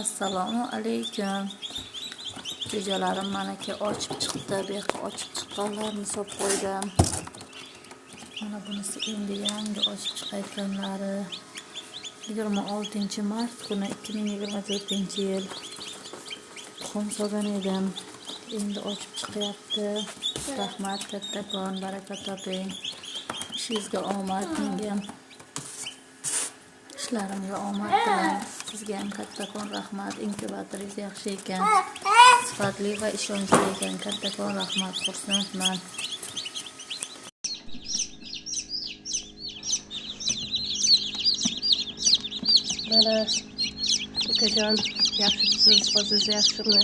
Assalomu alaykum. Jo'jalarim manaki ochib chiqdi. Bu yoqqa ochib chiqqanlarni solib qo'ydim. Mana bunisi endi yangi ochib chiqayotganlari. 26-mart kuni 2024-yil. Tuxum solgan edim. Endi ochib chiqyapti. Rahmat, kattakon, baraka toping. Ishingizga omad, menga ham ishlarimga omad tilang. Sizga ham kattakon rahmat. Inkubatoringiz yaxshi ekan, sifatli va ishonchli ekan. Kattakon rahmat, xursandman. Mana ukajon, yaxshimisiz? O'zingiz yaxshimi?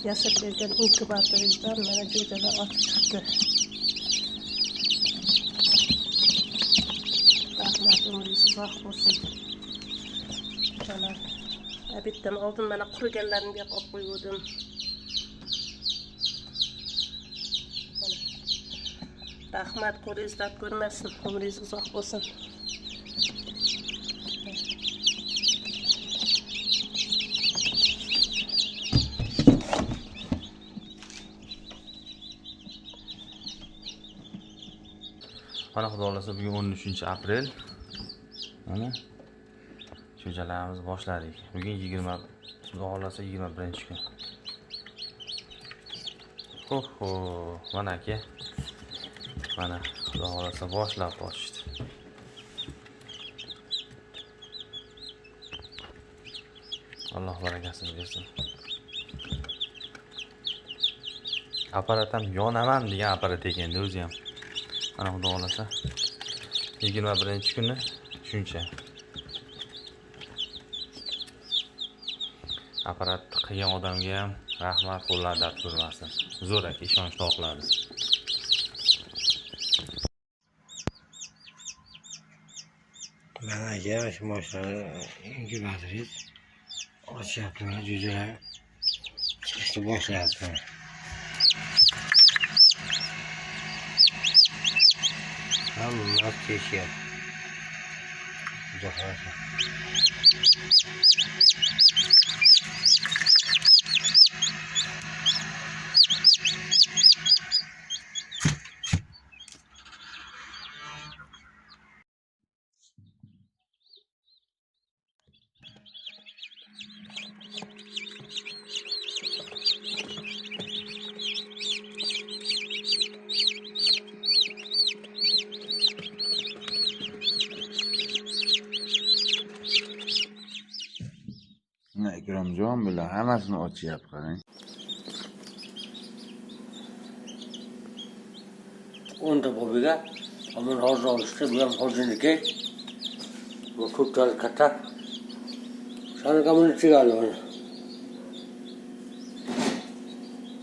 Yasab bergan inkubatoringizdan mana jo'jalar ochib chiqdi. Rahmat, umringiz uzoq bo'lsin. Mana abitdan oldin mana quriganlarini bu yoqqa olib qo'ydim. Rahmat, qo'lingiz dard ko'rmasin, umringiz uzoq bo'lsin. Mana xudo xolasa bugun 13-aprel. Mana jo'jalarimiz boshladik. Bugun 20, xudo xolasa 21-kun. Oho, mana aka. Mana xudo xolasa boshlab ochdi. Alloh barakasini bersin. Apparat ham yonaman degan apparat ekanda o'zi ham. Mana xudo xolasa 21-kuni shuncha. Apparat qilgan odamga ham rahmat, qo'llar dard ko'rmasin. Zo'r aka, ishonch toqladi. Mana aka, shu mashina inkubatoringiz ochyapti, jo'jalar chiqishni boshlayapti. Hamma keshyapti. Xudo xolasa. Ikromjon bilan hammasini ochyapti, qarang. 10 ta bobiga, aman hozir olishdi, bu ham hoziniki. Bu ko'ptalik katta. Sani kamini chigadi mana.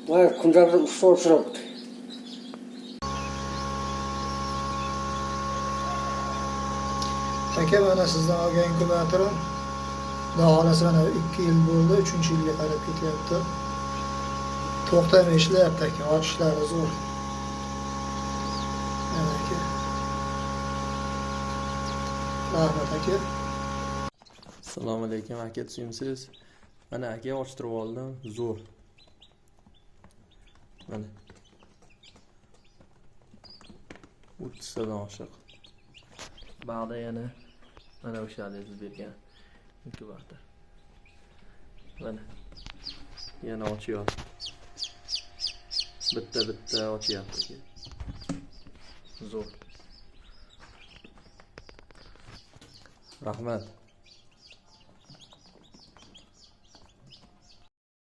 Mana kunlarda ustol suribdi. Aka, mana sizdan olgan inkubatorim xudo xolasa mana 2 yil bo'ldi, 3-yilga qarab ketyapti. To'xtamay ishlayapti aka, ochishlari zo'r. Mana aka. Rahmat aka. Assalomu alaykum aka, tushunsiz? Mana aka ochtirib oldim, zo'r. Mana 30 tadan oshiq. Ba'da yana mana o'shalarni bergan inkubator. Mana yana ochyapti. Bitta ochyapti. Zo'r. Rahmat.